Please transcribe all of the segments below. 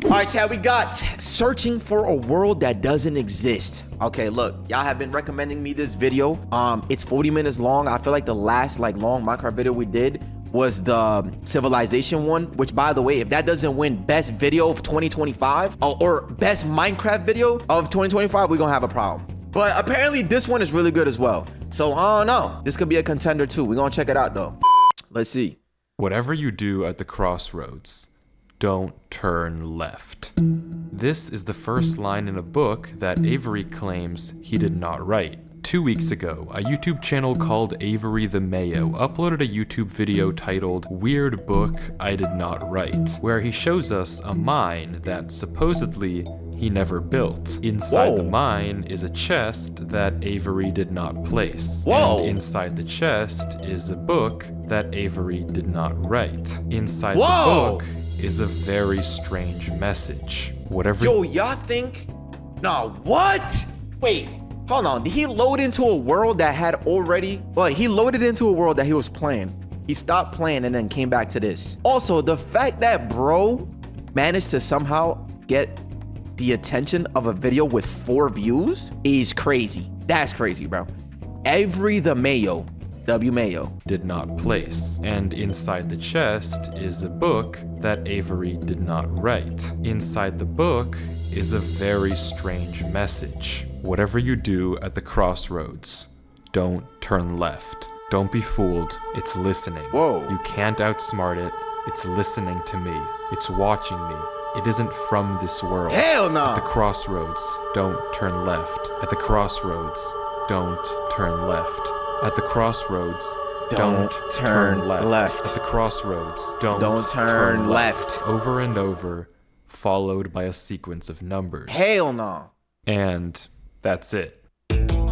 All right, Chad, we got searching for a world that doesn't exist. Okay, look, y'all have been recommending me this video. It's 40 minutes long. I feel like the last long Minecraft video we did was the civilization one, which, by the way, if that doesn't win best video of 2025 or best Minecraft video of 2025, we're gonna have a problem. But apparently this one is really good as well. So I don't know, this could be a contender too. We're gonna check it out though. Let's see. Whatever you do at the crossroads, don't turn left. This is the first line in a book that Avery claims he did not write. 2 weeks ago, a YouTube channel called Avery the Mayo uploaded a YouTube video titled Weird Book I Did Not Write, where he shows us a mine that supposedly he never built. Inside the mine is a chest that Avery did not place. And inside the chest is a book that Avery did not write. Inside the book is a very strange message. Whatever. Yo, y'all think? Nah, what? Wait, hold on. Did he load into a world that had already? Well, he loaded into a world that he was playing. He stopped playing and then came back to this. Also, the fact that bro managed to somehow get the attention of a video with 4 views is crazy. That's crazy, bro. Avery the Mayo. W Mayo. Did not place. And inside the chest is a book that Avery did not write. Inside the book is a very strange message. Whatever you do at the crossroads, don't turn left. Don't be fooled. It's listening. You can't outsmart it. It's listening to me. It's watching me. It isn't from this world. Hell no! At the crossroads, don't turn left. At the crossroads, don't turn left. At the crossroads, don't turn left. At the crossroads, don't turn left. Over and over, followed by a sequence of numbers. Hell no. And that's it.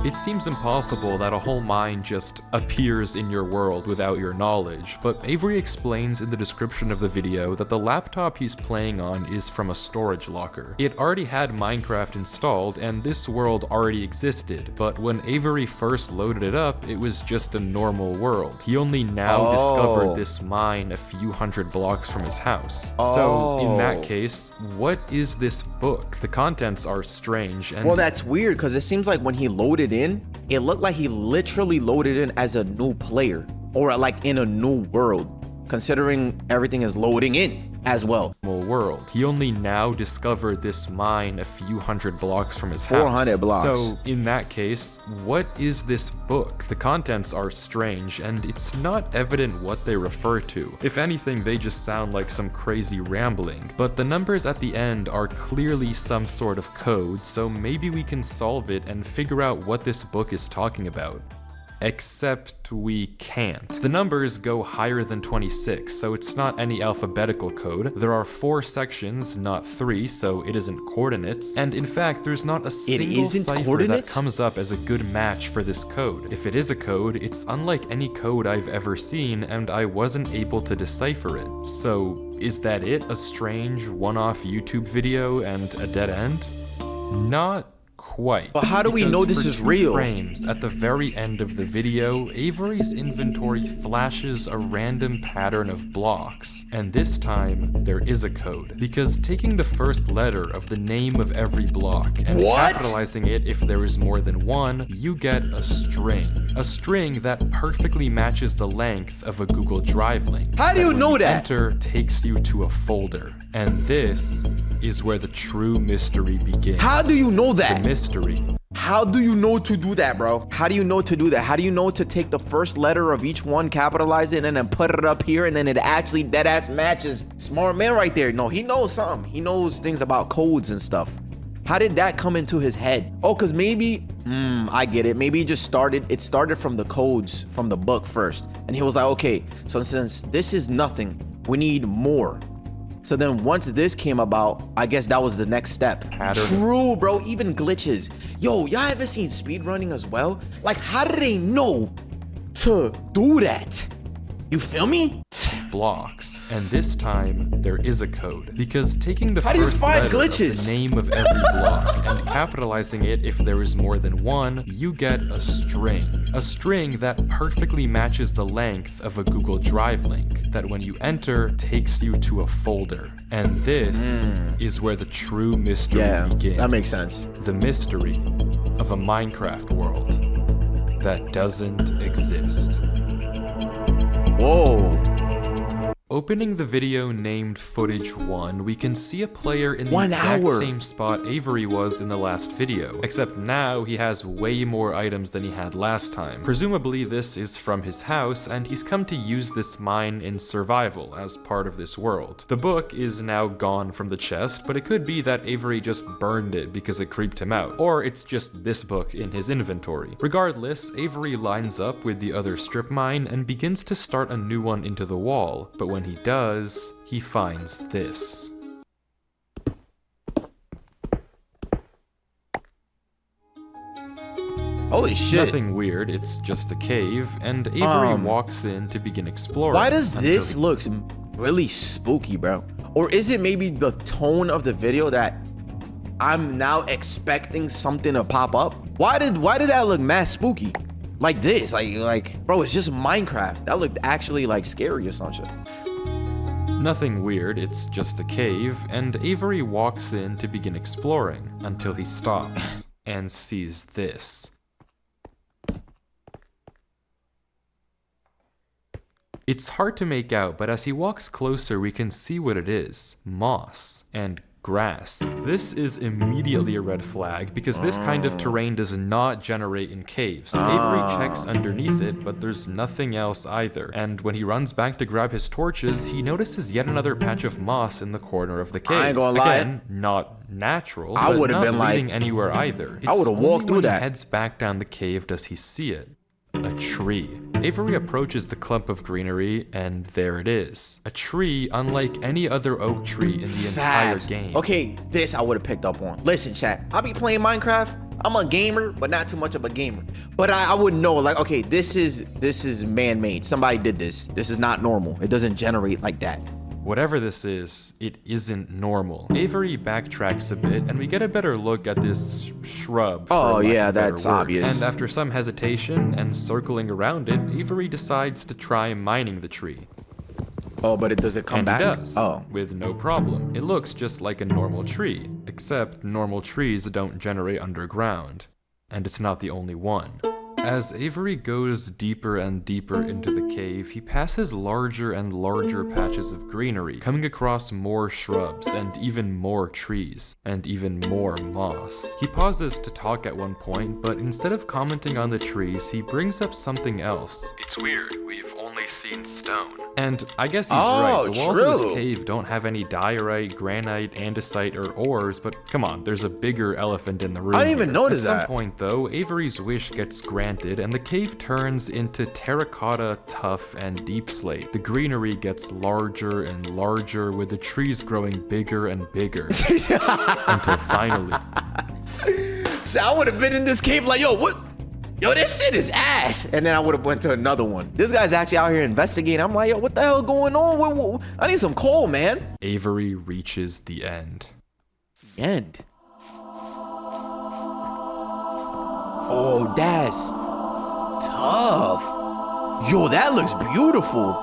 It seems impossible that a whole mine just appears in your world without your knowledge, but Avery explains in the description of the video that the laptop he's playing on is from a storage locker. It already had Minecraft installed and this world already existed, but when Avery first loaded it up, it was just a normal world. He only now discovered this mine a few hundred blocks from his house. So in that case, what is this book? The contents are strange and— Well, that's weird because it seems like when he loaded in, it looked like he literally loaded in as a new player or like in a new world, considering everything is loading in as well. World. He only now discovered this mine a few hundred blocks from his house. 400 blocks. So in that case, what is this book? The contents are strange and it's not evident what they refer to. If anything, they just sound like some crazy rambling, but the numbers at the end are clearly some sort of code, so maybe we can solve it and figure out what this book is talking about. Except we can't. The numbers go higher than 26, so it's not any alphabetical code. There are 4 sections, not 3, so it isn't coordinates. And in fact, there's not a single cipher that comes up as a good match for this code. If it is a code, it's unlike any code I've ever seen, and I wasn't able to decipher it. So is that it? A strange one-off YouTube video and a dead end? Not quite. But how do we know this is real? Frames at the very end of the video, Avery's inventory flashes a random pattern of blocks, and this time there is a code, because taking the first letter of the name of every block and capitalizing it if there is more than one, you get a string that perfectly matches the length of a Google Drive link. How do you know that? Enter takes you to a folder, and this is where the true mystery begins. How do you know that? The mystery. How do you know to do that, bro? How do you know to do that? How do you know to take the first letter of each one, capitalize it, and then put it up here, and then it actually deadass matches? Smart man right there. No, he knows something. He knows things about codes and stuff. How did that come into his head? Oh, because maybe, I get it. Maybe it started from the codes from the book first. And he was like, okay, so since this is nothing, we need more. So then once this came about, I guess that was the next step. True, bro, even glitches. Yo, y'all haven't seen speedrunning as well? Like, how do they know to do that? You feel me? blocks. And this time, there is a code. Because taking the How do you first find letter glitches? of the name of every block and capitalizing it if there is more than one, you get a string. A string that perfectly matches the length of a Google Drive link that when you enter takes you to a folder. And this is where the true mystery begins. That makes sense. The mystery of a Minecraft world that doesn't exist. Whoa. Opening the video named Footage 1, we can see a player in the 1 exact hour. same spot Avery was in the last video, except now he has way more items than he had last time. Presumably this is from his house, and he's come to use this mine in survival as part of this world. The book is now gone from the chest, but it could be that Avery just burned it because it creeped him out, or it's just this book in his inventory. Regardless, Avery lines up with the other strip mine and begins to start a new one into the wall, but when he does, he finds this. Holy shit. Nothing weird, it's just a cave, and Avery walks in to begin exploring. Why does this look really spooky, bro? Or is it maybe the tone of the video that I'm now expecting something to pop up? Why did that look mad spooky? Like this, like, bro, it's just Minecraft. That looked actually like scary or some shit. Nothing weird, it's just a cave, and Avery walks in to begin exploring until he stops and sees this. It's hard to make out, but as he walks closer, we can see what it is: moss and grass. This is immediately a red flag because this kind of terrain does not generate in caves. Avery checks underneath it, but there's nothing else either. And when he runs back to grab his torches, he notices yet another patch of moss in the corner of the cave. I ain't gonna lie. Again, not natural, I but would've not been like- leading anywhere either. I would've walked through when that. he heads back down the cave does he see it. A tree. Avery approaches the clump of greenery, and there it is. A tree unlike any other oak tree in the entire Facts. game. Okay, this I would have picked up on. Listen, chat, I be playing Minecraft. I'm a gamer, but not too much of a gamer. But I would know, like, okay, this is man-made. Somebody did this. This is not normal. It doesn't generate like that. Whatever this is, it isn't normal. Avery backtracks a bit, and we get a better look at this shrub. Oh, yeah, a better that's word. obvious. And after some hesitation and circling around it, Avery decides to try mining the tree. Oh, but does it come And back? he does, Oh. with no problem. It looks just like a normal tree, except normal trees don't generate underground. And it's not the only one. As Avery goes deeper and deeper into the cave, he passes larger and larger patches of greenery, coming across more shrubs and even more trees, and even more moss. He pauses to talk at one point, but instead of commenting on the trees, he brings up something else. It's weird, we've only seen stone. And I guess he's right, the walls of this true. cave don't have any diorite, granite, andesite, or ores, but come on, there's a bigger elephant in the room. I didn't even here. notice At that. some point though, Avery's wish gets granted and the cave turns into terracotta, tuff, and deep slate. The greenery gets larger and larger with the trees growing bigger and bigger until finally. So I would have been in this cave like, yo, what? Yo, this shit is ass. And then I would have went to another one. This guy's actually out here investigating. I'm like, yo, what the hell going on? I need some coal, man. Avery reaches the end. The end. Oh, that's tough. Yo, that looks beautiful.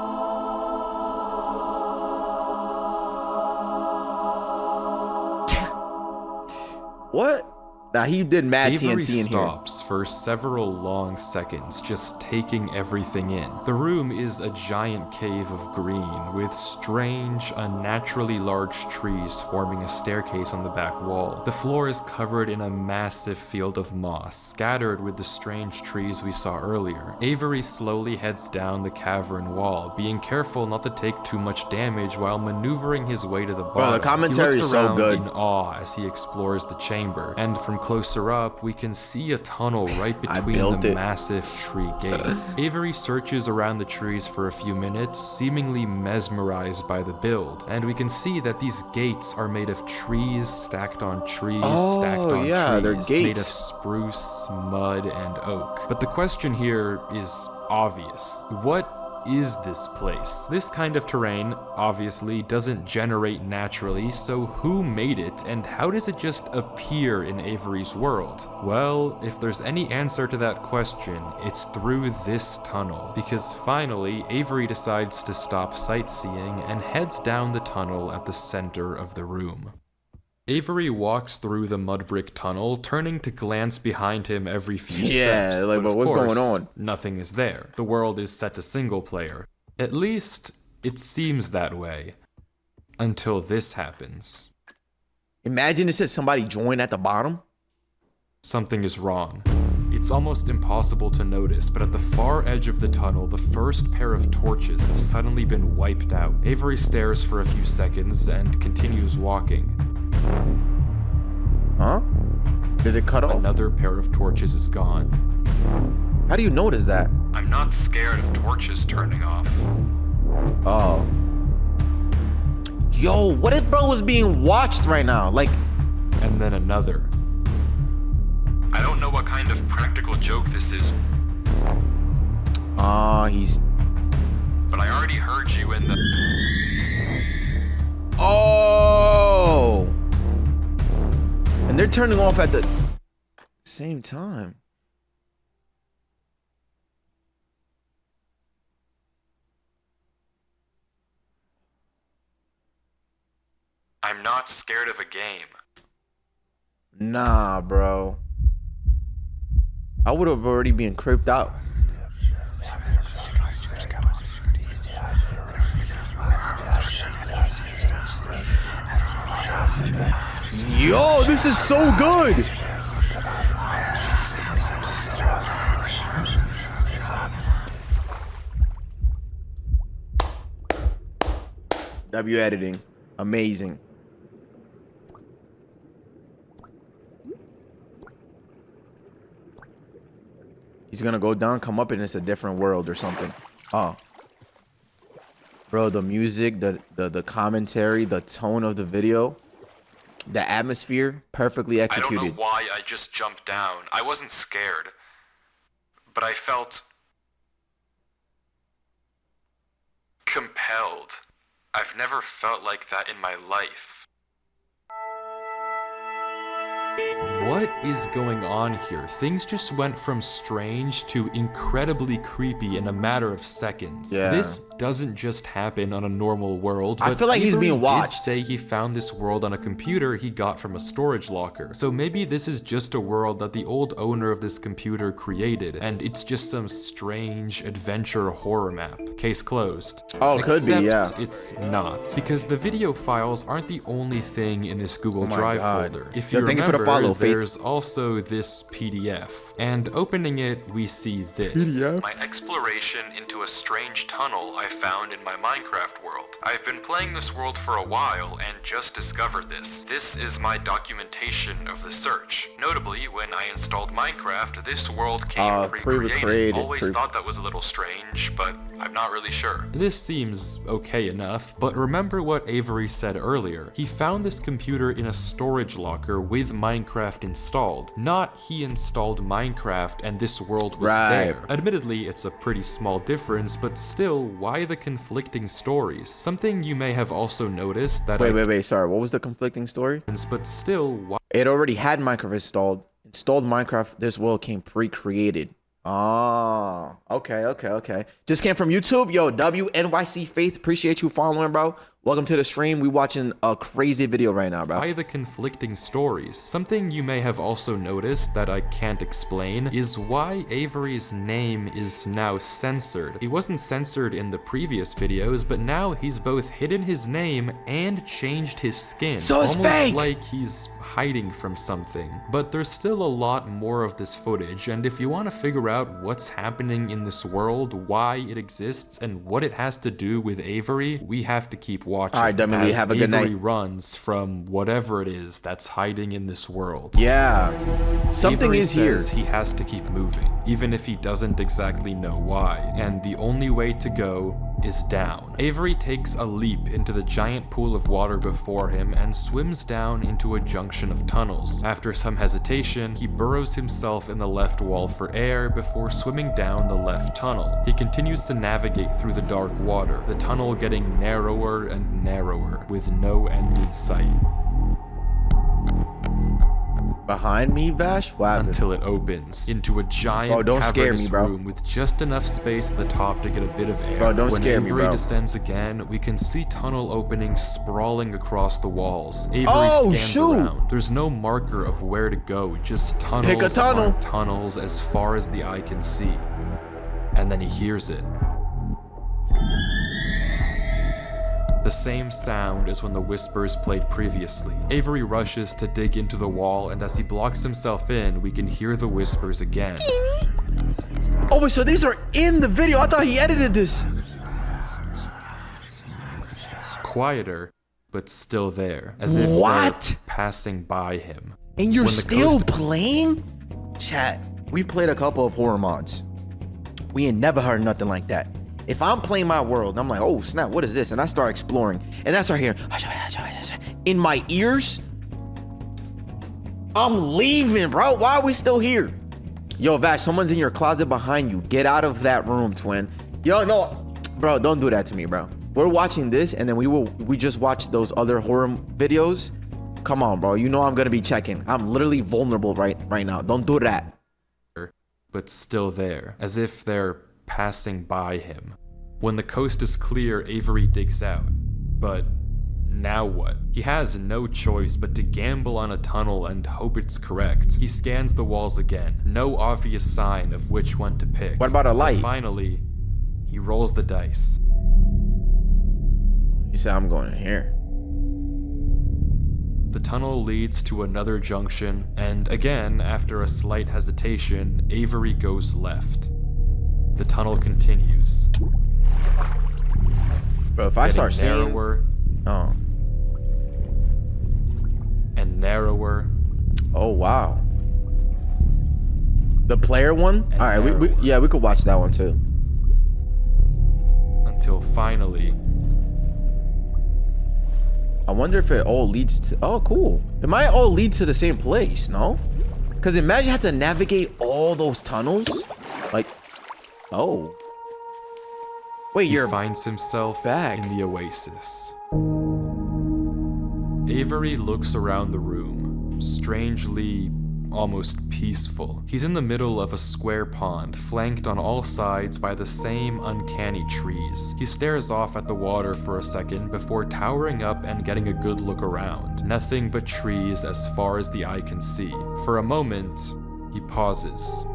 What? Nah, he did mad Avery TNT in here. stops for several long seconds, just taking everything in. The room is a giant cave of green, with strange, unnaturally large trees forming a staircase on the back wall. The floor is covered in a massive field of moss, scattered with the strange trees we saw earlier. Avery slowly heads down the cavern wall, being careful not to take too much damage while maneuvering his way to the bottom. the commentary he looks is so around good. in awe as he explores the chamber, and from closer up, we can see a tunnel right between built the it. massive tree gates. Avery searches around the trees for a few minutes, seemingly mesmerized by the build, and we can see that these gates are made of trees stacked on trees stacked on yeah, they're trees, made of gates. spruce, mud, and oak. But the question here is obvious. What is this place? This kind of terrain obviously doesn't generate naturally, so who made it and how does it just appear in Avery's world? Well, if there's any answer to that question, it's through this tunnel, because finally Avery decides to stop sightseeing and heads down the tunnel at the center of the room. Avery walks through the mud brick tunnel, turning to glance behind him every few steps. Yeah, like, but what's going on? Nothing is there. The world is set to single player. At least, it seems that way. Until this happens. Imagine it says somebody joined at the bottom. Something is wrong. It's almost impossible to notice, but at the far edge of the tunnel, the first pair of torches have suddenly been wiped out. Avery stares for a few seconds and continues walking. Huh? Did it cut off? Another pair of torches is gone. How do you notice that? I'm not scared of torches turning off. Oh. Yo, what if bro was being watched right now? Like. And then another. I don't know what kind of practical joke this is. He's. But I already heard you in the. Oh! And they're turning off at the same time. I'm not scared of a game. Nah, bro. I would have already been creeped out. Yo, this is so good. W editing, amazing. He's gonna go down, come up, and it's a different world or something. Oh. Bro, the music, the commentary, the tone of the video, the atmosphere, perfectly executed. I don't know why I just jumped down. I wasn't scared. But I felt compelled. I've never felt like that in my life. What is going on here? Things just went from strange to incredibly creepy in a matter of seconds. Yeah. This doesn't just happen on a normal world. I feel like he's being watched. Did say he found this world on a computer he got from a storage locker. So maybe this is just a world that the old owner of this computer created, and it's just some strange adventure horror map. Case closed. Oh, could be, yeah. Except it's not, because the video files aren't the only thing in this Google Drive folder. If you thank you for the remember, follow, Faith. there's also this PDF, and opening it, we see this. PDF? My exploration into a strange tunnel I found in my Minecraft world. I've been playing this world for a while and just discovered this. This is my documentation of the search. Notably, when I installed Minecraft, this world came pre-created. Always thought that was a little strange, but I'm not really sure. This seems okay enough, but remember what Avery said earlier. He found this computer in a storage locker with Minecraft installed. Not he installed Minecraft and this world was there. Admittedly, it's a pretty small difference, but still, why the conflicting stories? Something you may have also noticed that Wait, sorry, what was the conflicting story? But still, why It already had Minecraft installed Minecraft, this world came pre-created. Oh, okay. Just came from YouTube. Yo, WNYC Faith, appreciate you following, bro. Welcome to the stream. We watching a crazy video right now, bro. Why the conflicting stories? Something you may have also noticed that I can't explain is why Avery's name is now censored. He wasn't censored in the previous videos, but now he's both hidden his name and changed his skin. So it's almost fake! Like he's hiding from something. But there's still a lot more of this footage, and if you want to figure out what's happening in this world, why it exists, and what it has to do with Avery, we have to keep watching. All right, Dummy, have a good night. Avery runs from whatever it is that's hiding in this world. Yeah, something Avery is here. says he has to keep moving, even if he doesn't exactly know why. And the only way to go is down. Avery takes a leap into the giant pool of water before him and swims down into a junction of tunnels. After some hesitation, he burrows himself in the left wall for air before swimming down the left tunnel. He continues to navigate through the dark water, the tunnel getting narrower and narrower, with no end in sight. Behind me, Vash? What happened? Until it opens into a giant cavernous room with just enough space at the top to get a bit of air. Bro, don't when scare me, Avery bro. descends again, we can see tunnel openings sprawling across the walls. Avery scans around. There's no marker of where to go, just tunnels Pick a tunnel. on tunnels as far as the eye can see. And then he hears it. The same sound as when the whispers played previously. Avery rushes to dig into the wall, and as he blocks himself in, we can hear the whispers again. Oh, wait, so these are in the video. I thought he edited this. Quieter, but still there, as if What? they're passing by him. And you're When the still coast- playing? Chat, we played a couple of horror mods. We ain't never heard nothing like that. If I'm playing my world, I'm like, oh snap, what is this? And I start exploring, and I start hearing in my ears. I'm leaving, bro. Why are we still here? Yo, Vash, someone's in your closet behind you. Get out of that room, twin. Yo, no, bro, don't do that to me, bro. We're watching this, and then we just watched those other horror videos. Come on, bro. You know I'm gonna be checking. I'm literally vulnerable right now. Don't do that. But still there, as if they're passing by him. When the coast is clear, Avery digs out. But now what? He has no choice but to gamble on a tunnel and hope it's correct. He scans the walls again, no obvious sign of which one to pick. What about a light? So finally, he rolls the dice. You said I'm going in here. The tunnel leads to another junction, and again, after a slight hesitation, Avery goes left. The tunnel continues. Bro, if I start seeing narrower and narrower. Oh wow. The player one? And All right, we could watch that one too. Until finally, I wonder if it all leads to, oh cool. It might all lead to the same place, no? Cause imagine you have to navigate all those tunnels. Like, oh. Wait, he you're finds himself back in the oasis. Avery looks around the room, strangely almost peaceful. He's in the middle of a square pond, flanked on all sides by the same uncanny trees. He stares off at the water for a second before towering up and getting a good look around. Nothing but trees as far as the eye can see. For a moment, he pauses.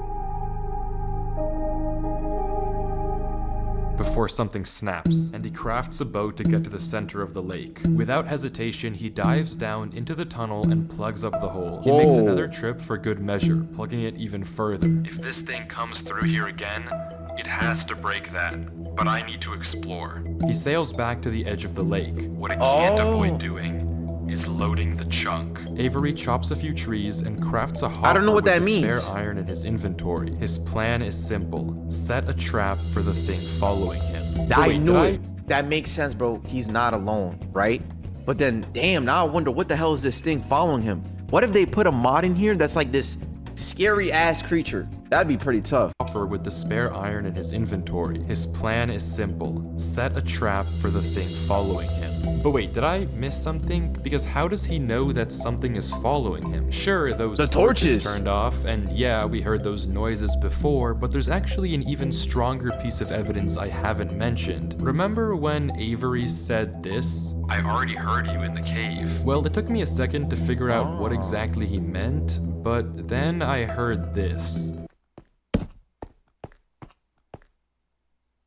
Before something snaps, and he crafts a boat to get to the center of the lake. Without hesitation, he dives down into the tunnel and plugs up the hole. He makes another trip for good measure, plugging it even further. If this thing comes through here again, it has to break that, but I need to explore. He sails back to the edge of the lake. What he can't avoid doing is loading the chunk. Avery chops a few trees and crafts a hopper I don't know what that with the means. spare iron in his inventory. His plan is simple. Set a trap for the thing following him. I knew it. That makes sense, bro. He's not alone, right? But then, damn, now I wonder what the hell is this thing following him? What if they put a mod in here that's like this scary ass creature? That'd be pretty tough. With the spare iron in his inventory. His plan is simple. Set a trap for the thing following him. But wait, did I miss something? Because how does he know that something is following him? Sure, those torches turned off, and yeah, we heard those noises before, but there's actually an even stronger piece of evidence I haven't mentioned. Remember when Avery said this? I already heard you in the cave. Well, it took me a second to figure out what exactly he meant, but then I heard this.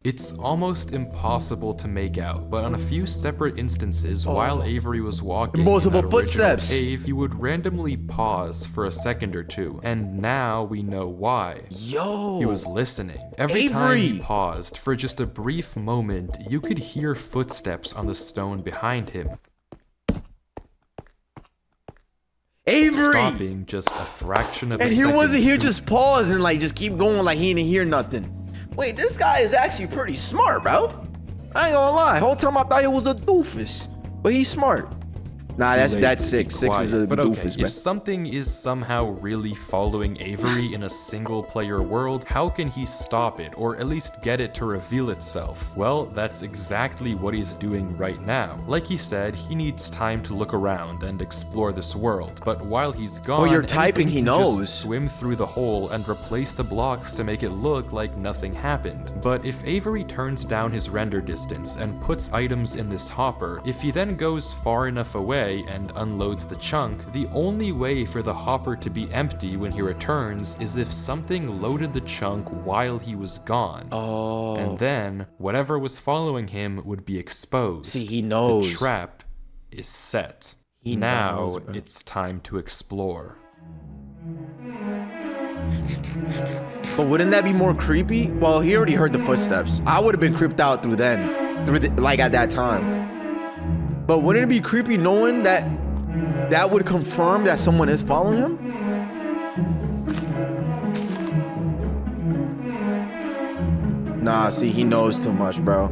It's almost impossible to make out, but on a few separate instances, while Avery was walking Multiple in that original footsteps. cave, he would randomly pause for a second or two, and now we know why. Yo, He was listening. Every time he paused, for just a brief moment, you could hear footsteps on the stone behind him. Avery! Stopping just a fraction of a And second. he wasn't here, just pause and like just keep going like he didn't hear nothing. Wait, this guy is actually pretty smart, bro. I ain't gonna lie. Whole time I thought he was a doofus, but he's smart. Nah, that's 6. 6 is a But okay, doofus, man. if something is somehow really following Avery in a single-player world, how can he stop it, or at least get it to reveal itself? Well, that's exactly what he's doing right now. Like he said, he needs time to look around and explore this world, but while he's gone, you're typing, he anything can knows. just swim through the hole and replace the blocks to make it look like nothing happened. But if Avery turns down his render distance and puts items in this hopper, if he then goes far enough away and unloads the chunk, the only way for the hopper to be empty when he returns is if something loaded the chunk while he was gone. Oh. And then, whatever was following him would be exposed. See, he knows. The trap is set. He now knows, bro. it's time to explore. But wouldn't that be more creepy? Well, he already heard the footsteps. I would have been creeped out through like at that time. But wouldn't it be creepy knowing that that would confirm that someone is following him? Nah, see, he knows too much, bro.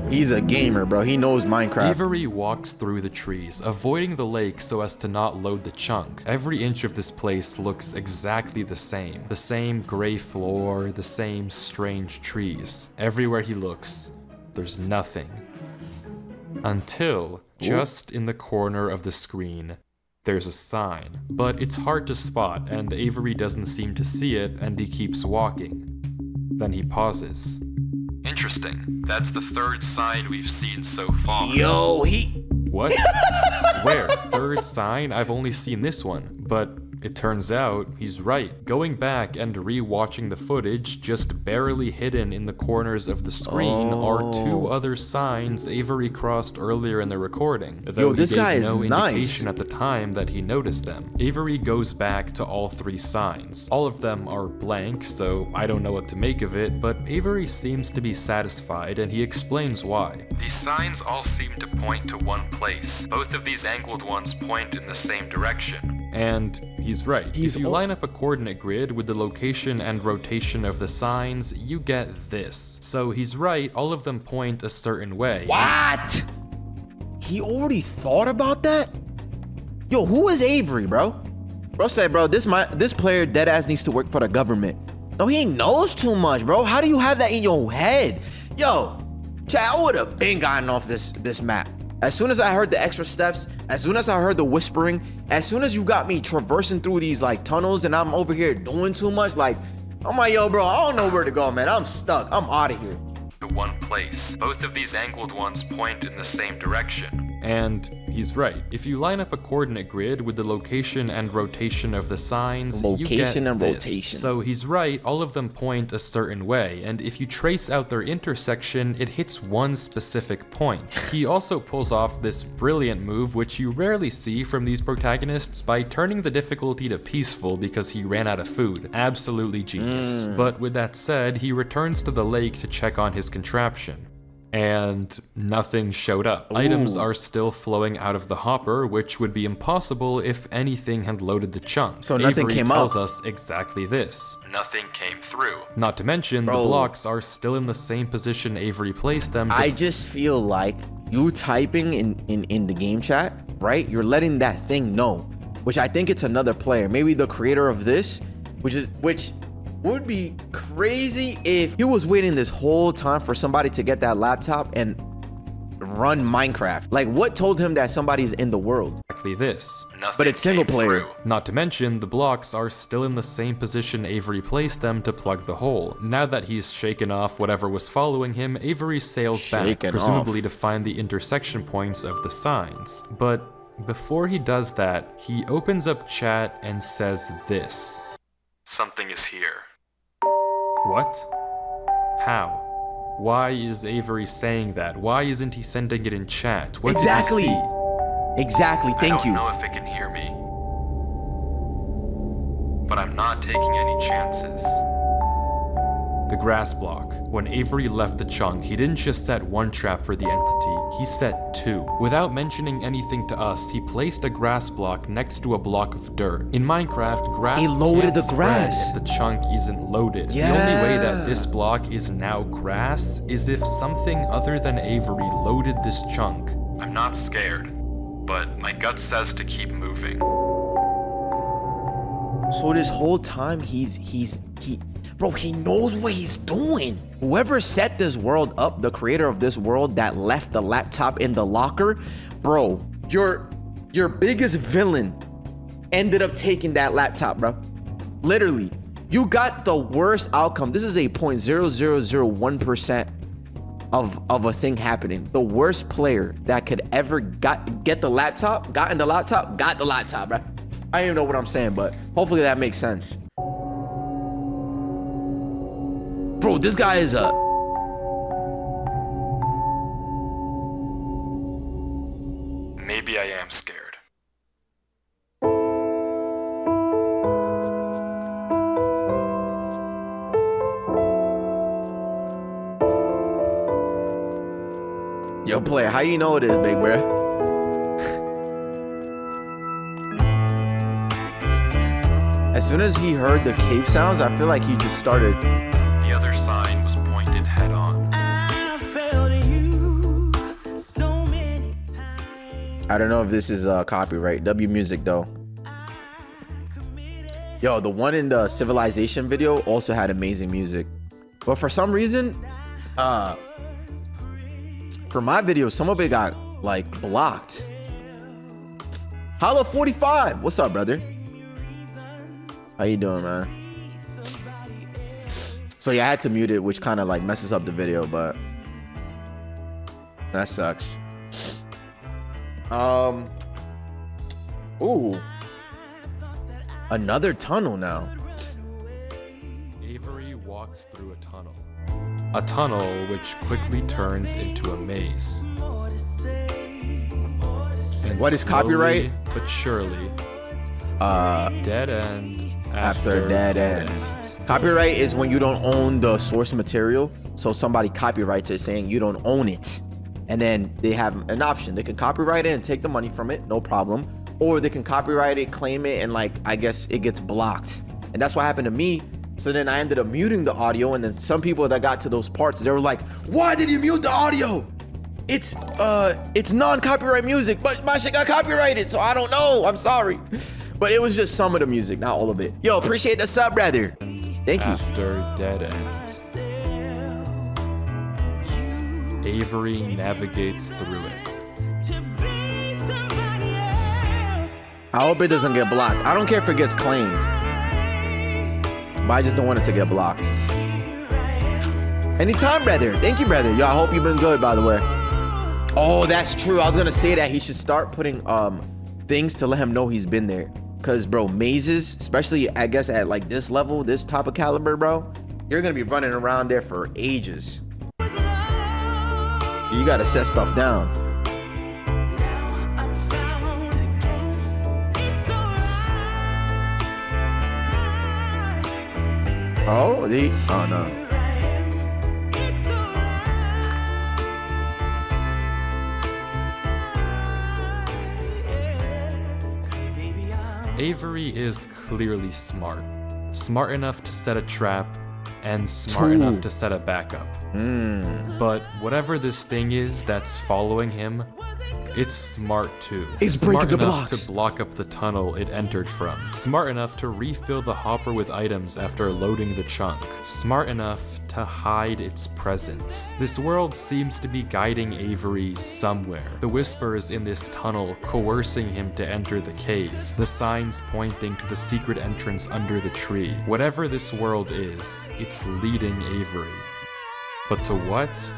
He's a gamer, bro. He knows Minecraft. Avery walks through the trees, avoiding the lake so as to not load the chunk. Every inch of this place looks exactly the same. The same gray floor, the same strange trees. Everywhere he looks, there's nothing. Until, just in the corner of the screen, there's a sign. But it's hard to spot, and Avery doesn't seem to see it, and he keeps walking. Then he pauses. Interesting. That's the third sign we've seen so far. Yo, What? Where? Third sign? I've only seen this one. But it turns out he's right. Going back and re-watching the footage, just barely hidden in the corners of the screen are 2 other signs Avery crossed earlier in the recording. Though this he gave guy is no nice. indication at the time that he noticed them. Avery goes back to all 3 signs. All of them are blank, so I don't know what to make of it, but Avery seems to be satisfied and he explains why. These signs all seem to point to one place. Both of these angled ones point in the same direction. And he's right. If you line up a coordinate grid with the location and rotation of the signs, you get this. So he's right, all of them point a certain way. What? He already thought about that? Yo, who is Avery, bro? Bro said, bro, this player deadass needs to work for the government. No, he knows too much, bro. How do you have that in your head? Yo, chat, I would have been gotten off this map. As soon as I heard the extra steps, as soon as I heard the whispering, as soon as you got me traversing through these like tunnels and I'm over here doing too much, like, I'm like, yo, bro, I don't know where to go, man. I'm stuck. I'm out of here. To one place. Both of these angled ones point in the same direction. And he's right. If you line up a coordinate grid with the location and rotation of the signs, you get this. So he's right, all of them point a certain way, and if you trace out their intersection, it hits one specific point. He also pulls off this brilliant move, which you rarely see from these protagonists, by turning the difficulty to peaceful because he ran out of food. Absolutely genius. But with that said, he returns to the lake to check on his contraption. And nothing showed up. Ooh. Items are still flowing out of the hopper, which would be impossible if anything had loaded the chunk. So nothing Avery came tells up. us exactly this. Nothing came through. Not to mention, the blocks are still in the same position Avery placed them. I just feel like you typing in the game chat, right? You're letting that thing know, which I think it's another player, maybe the creator of this, which would be crazy if he was waiting this whole time for somebody to get that laptop and run Minecraft. Like, what told him that somebody's in the world? Exactly this. Nothing but it's single player. Through. Not to mention, the blocks are still in the same position Avery placed them to plug the hole. Now that he's shaken off whatever was following him, Avery sails back, presumably to find the intersection points of the signs. But before he does that, he opens up chat and says this. Something is here. What? How? Why is Avery saying that? Why isn't he sending it in chat? What exactly. Did he see? Exactly. Thank you. I don't know if it can hear me, but I'm not taking any chances. The grass block. When Avery left the chunk, he didn't just set one trap for the entity, he set two. Without mentioning anything to us, he placed a grass block next to a block of dirt. In Minecraft, grass He loaded can't the spread grass. if the chunk isn't loaded. Yeah. The only way that this block is now grass is if something other than Avery loaded this chunk. I'm not scared, but my gut says to keep moving. So this whole time bro, he knows what he's doing. Whoever set this world up, the creator of this world that left the laptop in the locker, bro, your biggest villain ended up taking that laptop, bro. Literally, you got the worst outcome. This is a 0.0001% of a thing happening. The worst player that could ever get the laptop, got the laptop, bro. I don't even know what I'm saying, but hopefully that makes sense. Bro, this guy is a... Maybe I am scared. Yo, player, how you know it is, big bruh? As soon as he heard the cave sounds, I feel like he just started... The other sign was pointed head on. I don't know if this is copyright. W music though. Yo, the one in the Civilization video also had amazing music. But for some reason, for my video, some of it got like blocked. Hollow 45, what's up, brother? How you doing, man? So yeah, I had to mute it, which kind of like messes up the video, but that sucks. Ooh, another tunnel now. Avery walks through a tunnel. A tunnel which quickly turns into a maze. And What is copyright? slowly but surely, dead end After dead end. Copyright is when you don't own the source material, so somebody copyrights it saying you don't own it, and then they have an option. They can copyright it and take the money from it, no problem, or they can copyright it, claim it, and like I guess it gets blocked. And that's what happened to me. So then I ended up muting the audio, and then some people that got to those parts, they were like, why did you mute the audio? It's non-copyright music, but my shit got copyrighted, so I don't know, I'm sorry. But it was just some of the music, not all of it. Yo, appreciate the sub, brother. Thank you. After dead end. Avery navigates through it. I hope it doesn't get blocked. I don't care if it gets claimed, but I just don't want it to get blocked. Anytime, brother. Thank you, brother. Yo, I hope you've been good, by the way. Oh, that's true. I was gonna say that he should start putting things to let him know he's been there. Cause bro, mazes, especially I guess at like this level, this type of caliber, bro, you're gonna be running around there for ages. You gotta set stuff down. Oh, oh no. Avery is clearly smart. Smart enough to set a trap and smart enough to set a backup. But whatever this thing is that's following him, it's smart too. It's smart breaking the enough blocks to block up the tunnel it entered from. Smart enough to refill the hopper with items after loading the chunk. Smart enough to hide its presence. This world seems to be guiding Avery somewhere. The whispers in this tunnel coercing him to enter the cave. The signs pointing to the secret entrance under the tree. Whatever this world is, it's leading Avery. But to what?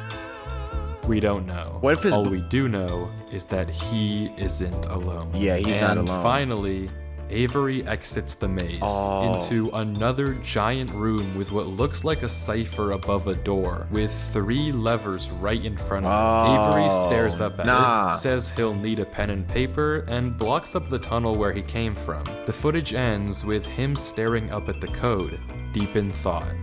We don't know. What if his all we do know is that he isn't alone. Yeah, he's not alone. And finally, Avery exits the maze into another giant room with what looks like a cipher above a door, with 3 levers right in front of him. Avery stares up at it, says he'll need a pen and paper, and blocks up the tunnel where he came from. The footage ends with him staring up at the code, deep in thought.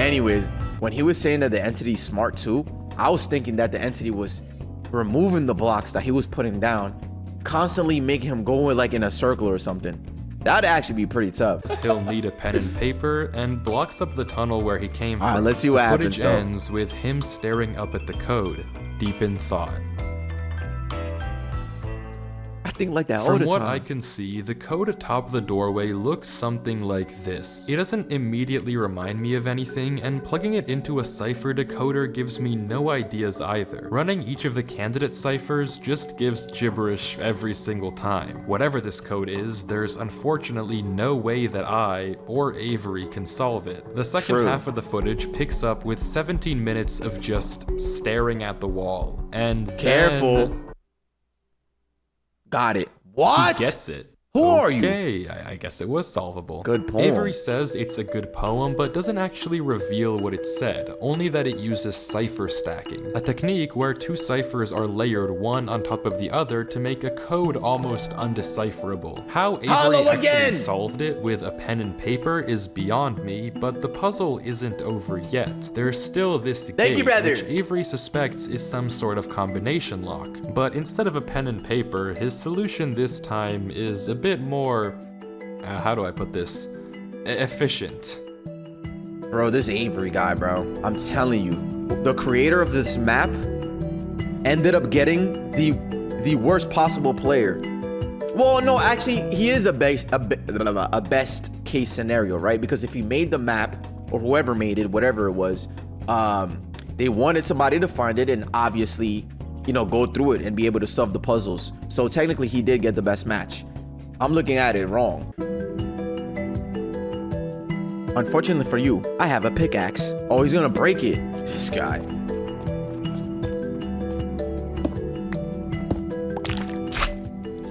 Anyways, when he was saying that the entity's smart too, I was thinking that the entity was removing the blocks that he was putting down, constantly making him go like in a circle or something. That'd actually be pretty tough. He'll need a pen and paper and blocks up the tunnel where he came from. All right, let's see what the happens. Footage ends with him staring up at the code, deep in thought. I think like that all the From what time. I can see, the code atop the doorway looks something like this. It doesn't immediately remind me of anything, and plugging it into a cipher decoder gives me no ideas either. Running each of the candidate ciphers just gives gibberish every single time. Whatever this code is, there's unfortunately no way that I, or Avery, can solve it. The second half of the footage picks up with 17 minutes of just staring at the wall. And Careful. Got it. What? He gets it. Who are you? Okay, I guess it was solvable. Good poem. Avery says it's a good poem, but doesn't actually reveal what it said, only that it uses cipher stacking, a technique where two ciphers are layered one on top of the other to make a code almost undecipherable. How Avery actually solved it with a pen and paper is beyond me, but the puzzle isn't over yet. There's still this gate, which Avery suspects is some sort of combination lock, but instead of a pen and paper, his solution this time is a bit more, how do I put this, efficient. Bro, this Avery guy, bro, I'm telling you, the creator of this map ended up getting the worst possible player. Well, no, actually, he is a best case scenario, right? Because if he made the map, or whoever made it, whatever it was, they wanted somebody to find it and obviously, you know, go through it and be able to solve the puzzles. So technically, he did get the best match. I'm looking at it wrong. Unfortunately for you, I have a pickaxe. Oh, he's gonna break it. This guy.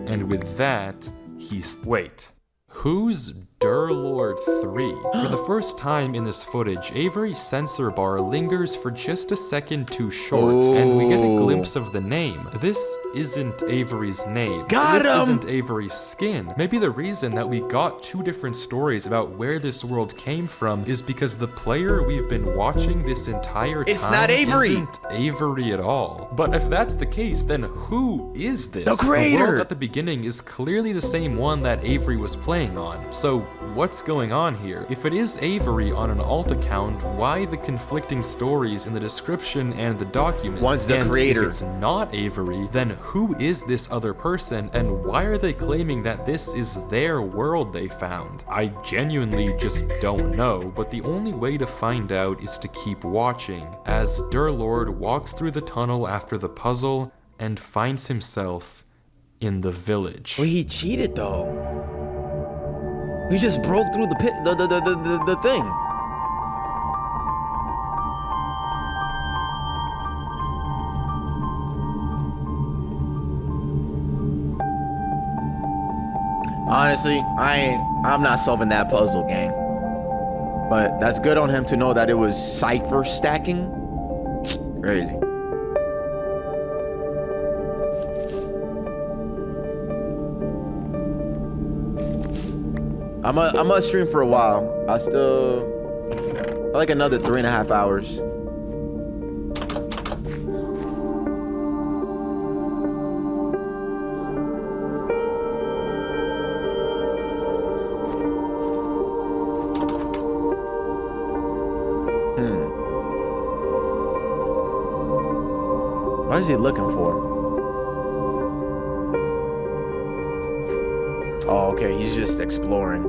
And with that, wait. Who's Durlord 3? For the first time in this footage, Avery's sensor bar lingers for just a second too short, and we get a glimpse of the name. This isn't Avery's name. This isn't Avery's skin. Maybe the reason that we got two different stories about where this world came from is because the player we've been watching this entire time isn't Avery at all. But if that's the case, then who is this? The creator! The world at the beginning is clearly the same one that Avery was playing on. So what's going on here? If it is Avery on an alt account, why the conflicting stories in the description and the document? One's the creator. If it's not Avery, then who is this other person, and why are they claiming that this is their world they found? I genuinely just don't know, but the only way to find out is to keep watching, as Durlord walks through the tunnel after the puzzle and finds himself in the village. Well, he cheated though. He just broke through the pit, the thing. Honestly, I'm not solving that puzzle, gang. But that's good on him to know that it was cipher stacking. Crazy. I'm gonna stream for a while. Like another 3.5 hours. What is he looking for? Oh, okay, he's just exploring.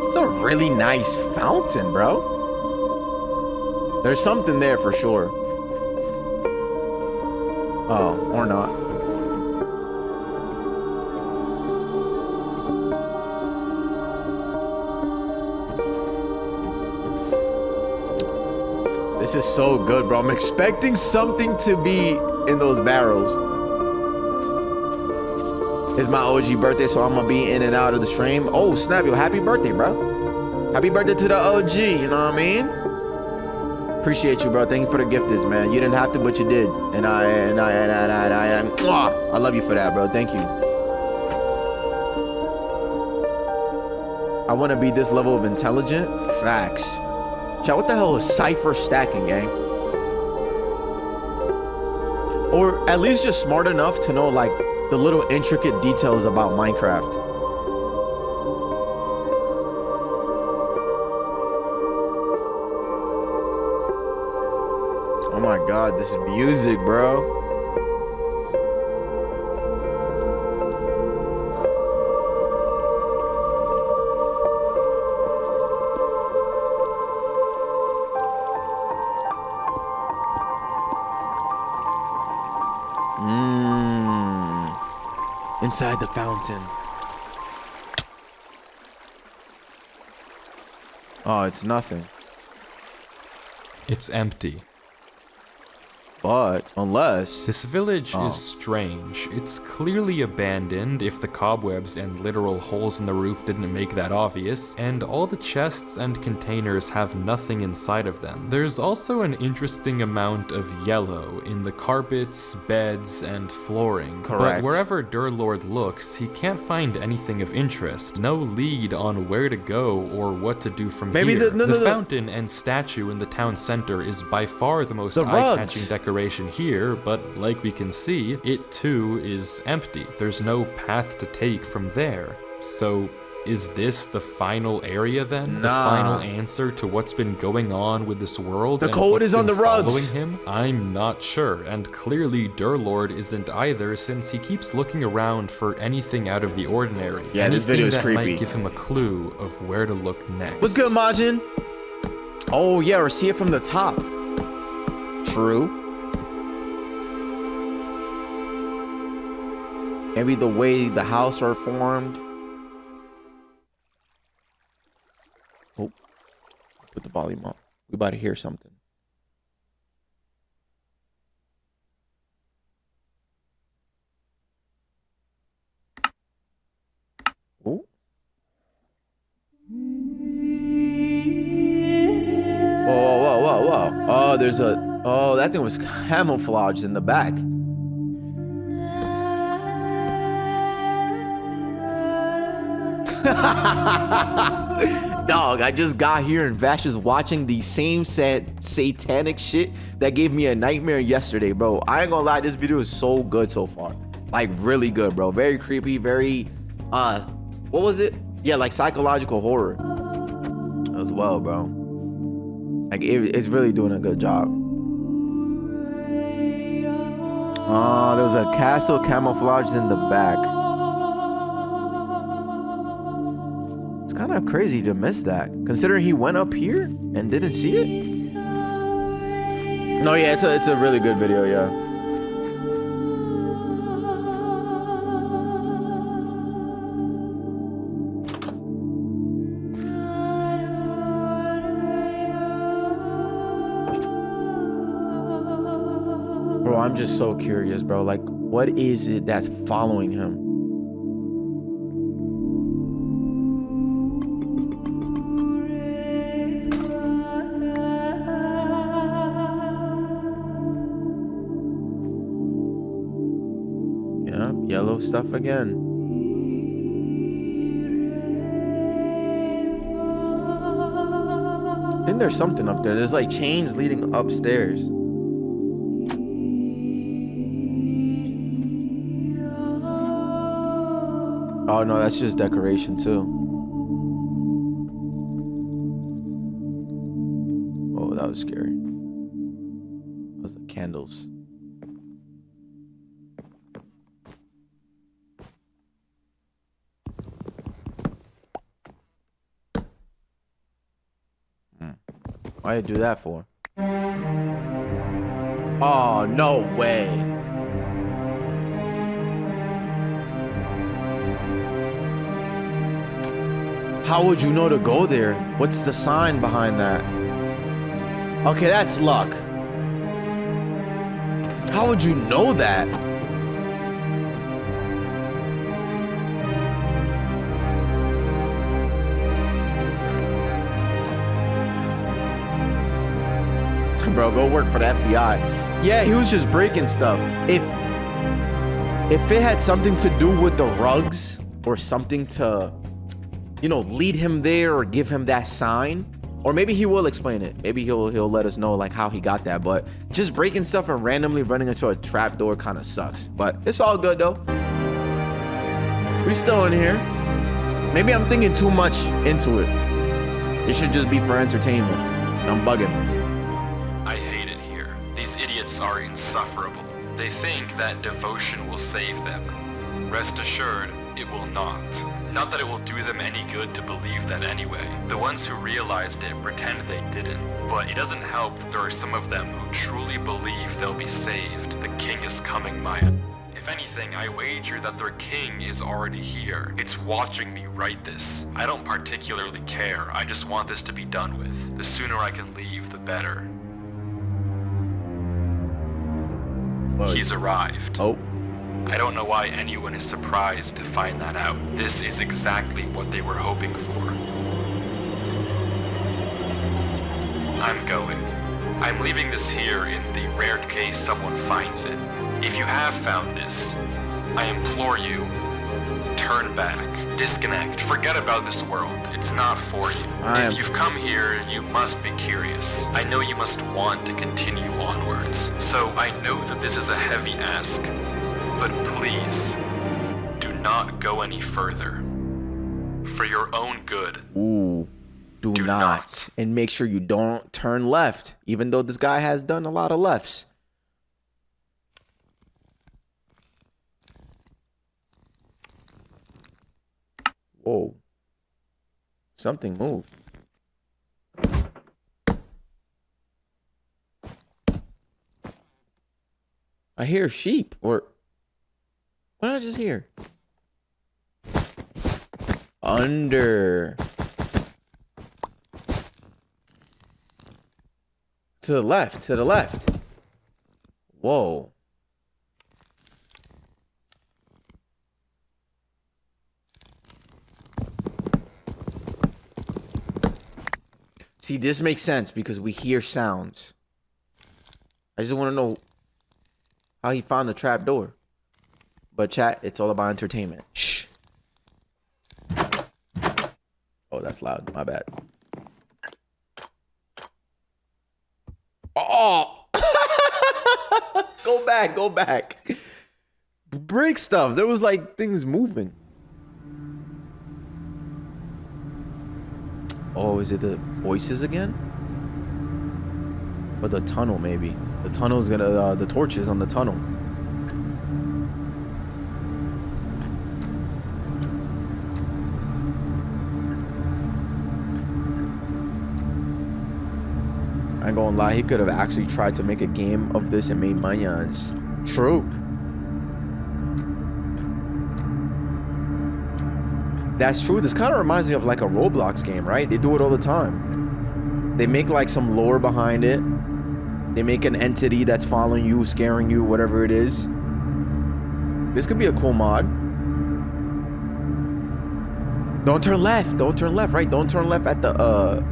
It's a really nice fountain, bro. There's something there for sure. Oh, or not. This is so good, bro. I'm expecting something to be in those barrels. It's my OG birthday, so I'm gonna be in and out of the stream. Oh, snap, yo, happy birthday, bro. Happy birthday to the OG, you know what I mean? Appreciate you, bro. Thank you for the gifteds, man. You didn't have to, but you did. And I love you for that, bro. Thank you. I want to be this level of intelligent. Facts. Chat, what the hell is cipher stacking, gang? Or at least just smart enough to know, like, the little intricate details about Minecraft. Oh my god, this music, bro. Inside the fountain. Oh, it's nothing. It's empty. But unless this village is strange. It's clearly abandoned, if the cobwebs and literal holes in the roof didn't make that obvious, and all the chests and containers have nothing inside of them. There's also an interesting amount of yellow in the carpets, beds, and flooring. Correct. But wherever Durlord looks, he can't find anything of interest. No lead on where to go or what to do from here. The fountain and statue in the town center is by far the most eye-catching decoration here, but like we can see, it too is empty. There's no path to take from there. So is this the final area then? The final answer to what's been going on with this world? The code is on the rugs. Following him? I'm not sure, and clearly Durlord isn't either, since he keeps looking around for anything out of the ordinary. Yeah, anything this video is that creepy. might give him a clue of where to look next. What's good, Majin? Oh yeah, or see it from the top. True. Maybe the way the house are formed. Oh, put the volume up. We about to hear something. Oh. Whoa. Oh, there's a... Oh, that thing was camouflaged in the back. Dog, I just got here and Vash is watching the same satanic shit that gave me a nightmare yesterday, bro. I ain't gonna lie, this video is so good so far. Like, really good, bro. Very creepy, very, what was it? Yeah, like psychological horror as well, bro. Like, it's really doing a good job. There was a castle camouflaged in the back. Kind of crazy to miss that, considering he went up here and didn't see it. No, yeah, it's a really good video, yeah. Bro, I'm just so curious, bro. Like, what is it that's following him? Yellow stuff again. I think there's something up there. There's like chains leading upstairs. Oh no, that's just decoration too. Oh, that was scary. Those are candles. Why did you do that for? Oh, no way. How would you know to go there? What's the sign behind that? Okay, that's luck. How would you know that? Bro, go work for the FBI. Yeah, he was just breaking stuff. If it had something to do with the rugs or something to, you know, lead him there or give him that sign, or maybe he will explain it. Maybe he'll let us know like how he got that. But just breaking stuff and randomly running into a trapdoor kind of sucks. But it's all good though. We still in here. Maybe I'm thinking too much into it. It should just be for entertainment. I'm bugging. I hate it here. These idiots are insufferable. They think that devotion will save them. Rest assured, it will not. Not that it will do them any good to believe that anyway. The ones who realized it pretend they didn't. But it doesn't help that there are some of them who truly believe they'll be saved. The king is coming, Maya. If anything, I wager that their king is already here. It's watching me write this. I don't particularly care. I just want this to be done with. The sooner I can leave, the better. Well, he's arrived. Oh. I don't know why anyone is surprised to find that out. This is exactly what they were hoping for. I'm going. I'm leaving this here in the rare case someone finds it. If you have found this, I implore you, turn back, disconnect, forget about this world. It's not for you. If you've come here, you must be curious. I know you must want to continue onwards. So I know that this is a heavy ask, but please, do not go any further. For your own good. Ooh, do not. And make sure you don't turn left, even though this guy has done a lot of lefts. Whoa. Something moved. I hear sheep, or what did I just hear? Under. To the left, to the left. Whoa. See, this makes sense because we hear sounds. I just want to know how he found the trap door. But chat, it's all about entertainment. Shh. Oh, that's loud. My bad. Oh! Go back, go back. Break stuff. There was like things moving. Oh, is it the voices again? Or the tunnel, maybe. The tunnel's gonna, the torches on the tunnel. I ain't gonna lie, he could have actually tried to make a game of this and made Mayans. True. That's true. This kind of reminds me of like a Roblox game, right? They do it all the time. They make like some lore behind it. They make an entity that's following you, scaring you, whatever it is. This could be a cool mod. Don't turn left. Don't turn left, right? Don't turn left at the,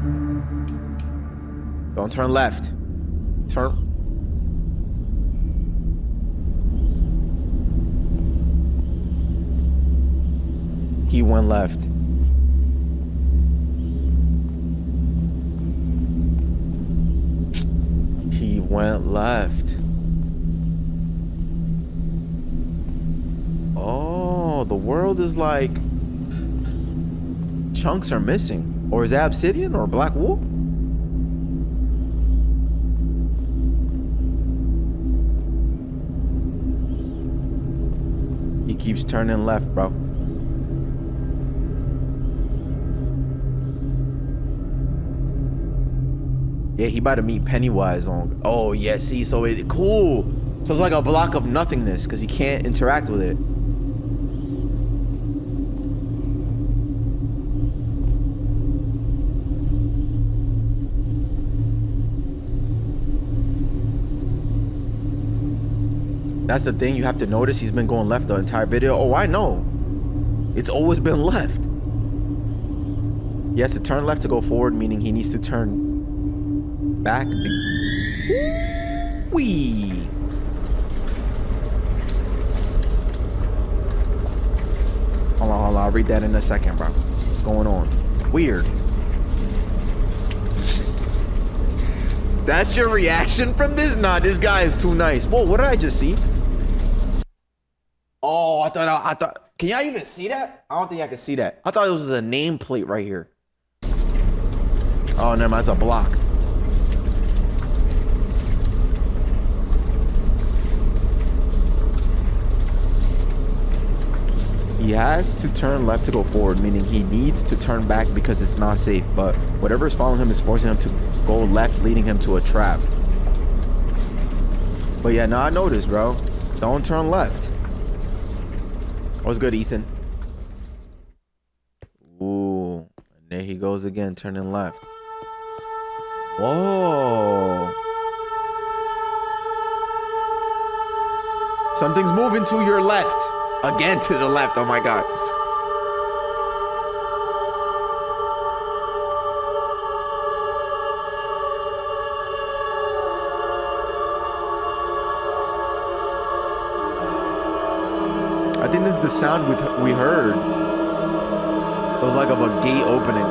Don't turn left. Turn. He went left. He went left. Oh, the world is like chunks are missing. Or is that obsidian or black wool? He keeps turning left, bro. Yeah, he about to meet Pennywise on. Oh yeah, see, so it cool. So it's like a block of nothingness because he can't interact with it. That's the thing, you have to notice he's been going left the entire video. Oh, I know. It's always been left. He has to turn left to go forward, meaning he needs to turn back. Woo! Wee. Hold on. I'll read that in a second, bro. What's going on? Weird. That's your reaction from this? Nah, this guy is too nice. Whoa, what did I just see? Oh, I thought. Can y'all even see that? I don't think I can see that. I thought it was a nameplate right here. Oh, never mind. It's a block. He has to turn left to go forward, meaning he needs to turn back because it's not safe. But whatever is following him is forcing him to go left, leading him to a trap. But yeah, now I noticed, bro. Don't turn left. What's good, Ethan? Ooh, and there he goes again, turning left. Whoa. Something's moving to your left. Again to the left. Oh my God. I think this is the sound we heard. It was like of a gate opening.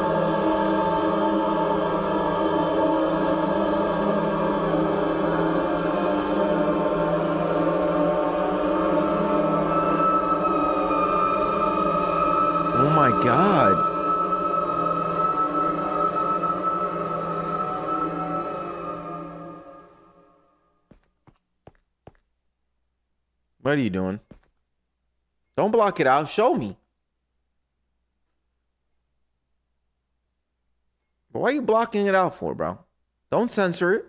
Oh my God. What are you doing? Don't block it out. Show me. But why are you blocking it out for, bro? Don't censor it.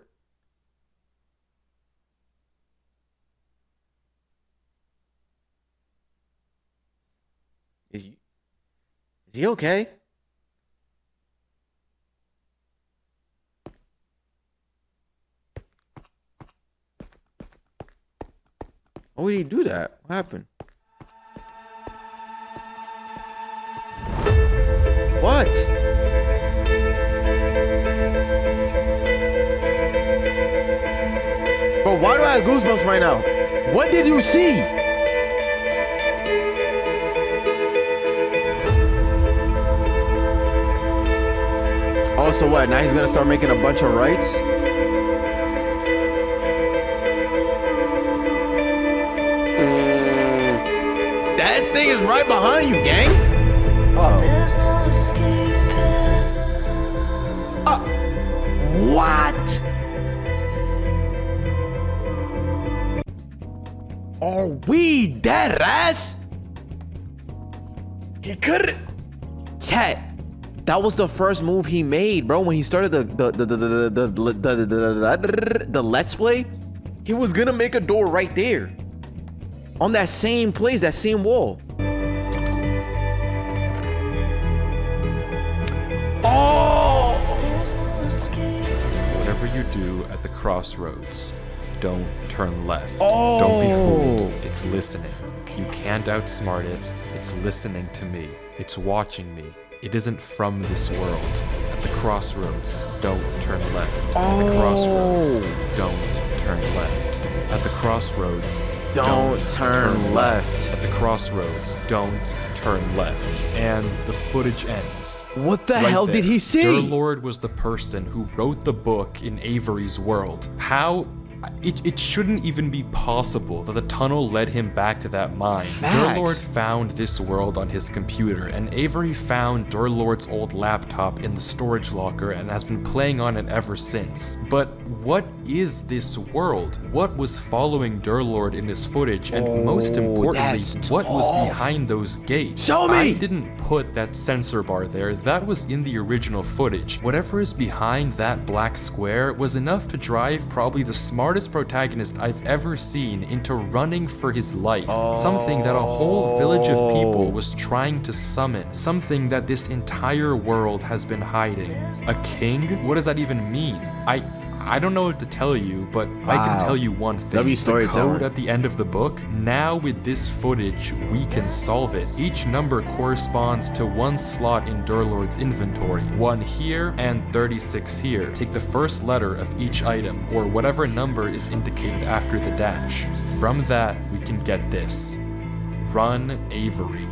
Is he okay? Why would he do that? What happened? What? Bro, why do I have goosebumps right now? What did you see? Oh, so what? Now he's gonna start making a bunch of rights? That thing is right behind you, gang. Oh. What? Are we dead ass? He could. Chat. That was the first move he made, bro. When he started the Let's Play, he was gonna make a door right there, on that same place, that same wall. Oh! Whatever you do at the crossroads, don't turn left. Oh! Don't be fooled. It's listening. You can't outsmart it. It's listening to me. It's watching me. It isn't from this world. At the crossroads, don't turn left. At the crossroads, don't turn left. At the crossroads, Don't turn left. At the crossroads, don't turn left. And the footage ends. What the hell did he say? Durlord was the person who wrote the book in Avery's world. How? It shouldn't even be possible that the tunnel led him back to that mine. Durlord found this world on his computer, and Avery found Durlord's old laptop in the storage locker and has been playing on it ever since. But what is this world? What was following Durlord in this footage? And most importantly, what was behind those gates? Show me! I didn't put that sensor bar there. That was in the original footage. Whatever is behind that black square was enough to drive probably the smartest protagonist I've ever seen into running for his life. Something that a whole village of people was trying to summon. Something that this entire world has been hiding. A king? What does that even mean? I don't know what to tell you, but I Wow. can tell you one thing. W The storytelling. code at the end of the book, now with this footage, we can solve it. Each number corresponds to one slot in Durlord's inventory. 1 here and 36 here. Take the first letter of each item, or whatever number is indicated after the dash. From that, we can get this. Run Avery.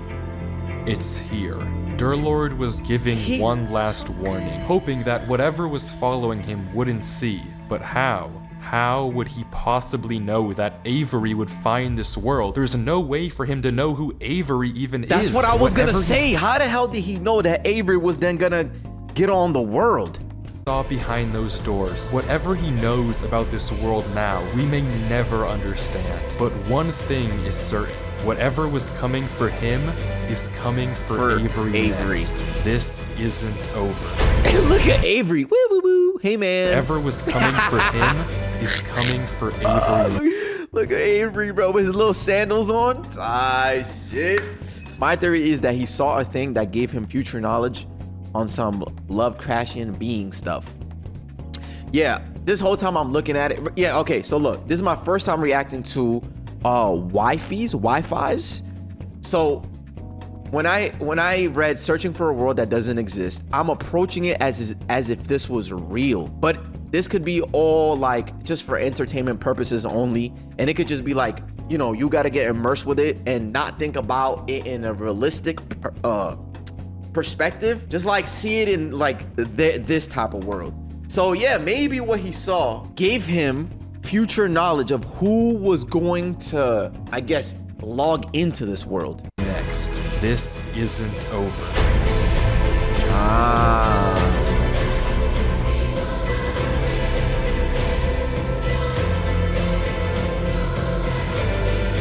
It's here. Durlord was giving one last warning, hoping that whatever was following him wouldn't see. But how? How would he possibly know that Avery would find this world? There's no way for him to know who Avery even is. That's what I was gonna Whatever say. he How the hell did he know that Avery was then gonna get on the world? saw behind those doors, whatever he knows about this world now, we may never understand. But one thing is certain. Whatever was coming for him is coming for Avery next. This isn't over. Hey, look at Avery. Woo woo woo. Hey man. Whatever was coming for him is coming for Avery. Look at Avery, bro, with his little sandals on. Shit. My theory is that he saw a thing that gave him future knowledge on some Lovecraftian being stuff. Yeah, this whole time I'm looking at it. Yeah, okay, so look, this is my first time reacting to Wifies. So when I read Searching for a World That Doesn't Exist, I'm approaching it as if this was real. But this could be all like just for entertainment purposes only, and it could just be like, you know, you got to get immersed with it and not think about it in a realistic perspective. Just like see it in like this type of world. So yeah, maybe what he saw gave him future knowledge of who was going to, I guess, log into this world. Next, this isn't over.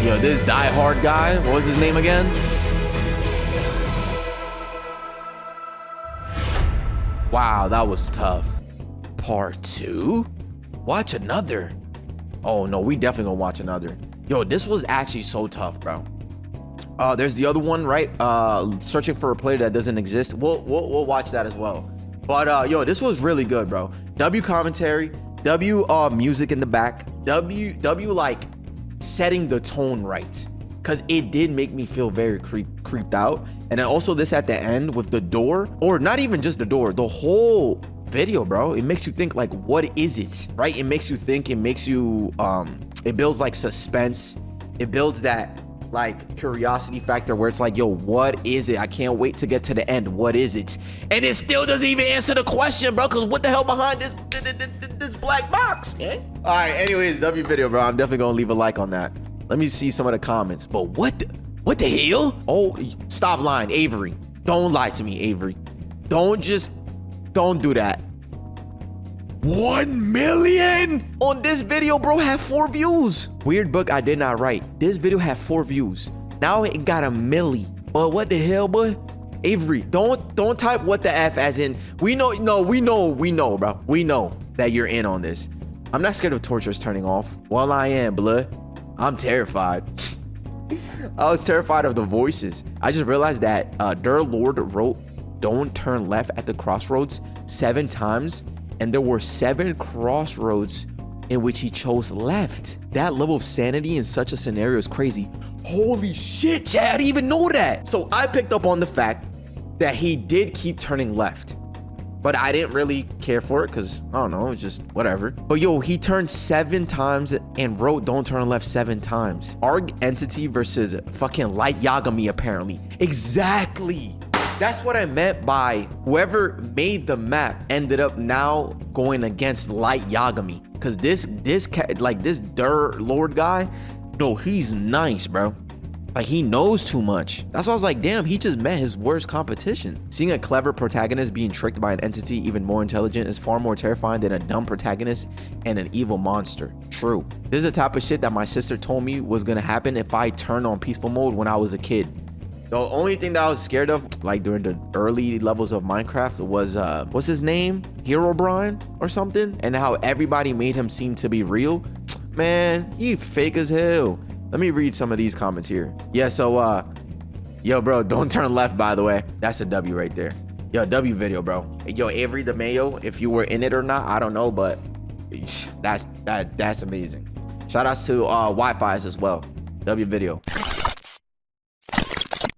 Yo, this Die Hard guy, what was his name again? Wow, that was tough. Part 2? Watch another. Oh no, we definitely gonna watch another. Yo, this was actually so tough, bro. There's the other one, right? Searching for a player that doesn't exist. We'll watch that as well. But yo, this was really good, bro. W commentary, W music in the back, W like setting the tone right, because it did make me feel very creeped out. And then also this at the end with the door, or not even just the door, the whole video, bro. It makes you think like, what is it, right? It makes you think, it makes you it builds like suspense, it builds that like curiosity factor where it's like, yo, what is it? I can't wait to get to the end. What is it? And it still doesn't even answer the question, bro, because what the hell behind this black box? Okay? All right, anyways, W video, bro. I'm definitely gonna leave a like on that. Let me see some of the comments. But what the hell? Oh, stop lying, Avery. Don't lie to me, Avery. Don't do that. 1 million on this video, bro. Had 4 views. Weird book I did not write. This video had 4 views. Now it got a milli. But what the hell, boy? Avery, don't type what the F as in we know. No, we know, bro. We know that you're in on this. I'm not scared of tortures turning off. Well, I am, blood. I'm terrified. I was terrified of the voices. I just realized that Durlord wrote "Don't turn left at the crossroads" 7 times, and there were 7 crossroads in which he chose left. That level of sanity in such a scenario is crazy. Holy shit, Chad, I didn't even know that. So I picked up on the fact that he did keep turning left, but I didn't really care for it because, I don't know, it's just whatever. But yo, he turned 7 times and wrote "Don't turn left" 7 times. Arg Entity versus fucking Light Yagami, apparently. Exactly. That's what I meant by whoever made the map ended up now going against Light Yagami. Cause this Durlord guy, no, he's nice, bro. Like, he knows too much. That's why I was like, damn, he just met his worst competition. Seeing a clever protagonist being tricked by an entity even more intelligent is far more terrifying than a dumb protagonist and an evil monster. True. This is the type of shit that my sister told me was gonna happen if I turned on peaceful mode when I was a kid. The only thing that I was scared of, like during the early levels of Minecraft, was what's his name? Herobrine or something? And how everybody made him seem to be real. Man, he fake as hell. Let me read some of these comments here. Yeah, so yo, bro, don't turn left, by the way. That's a W right there. Yo, W video, bro. Yo, Avery the Mayo, if you were in it or not, I don't know, but that's amazing. Shout outs to Wi-Fi's as well. W video.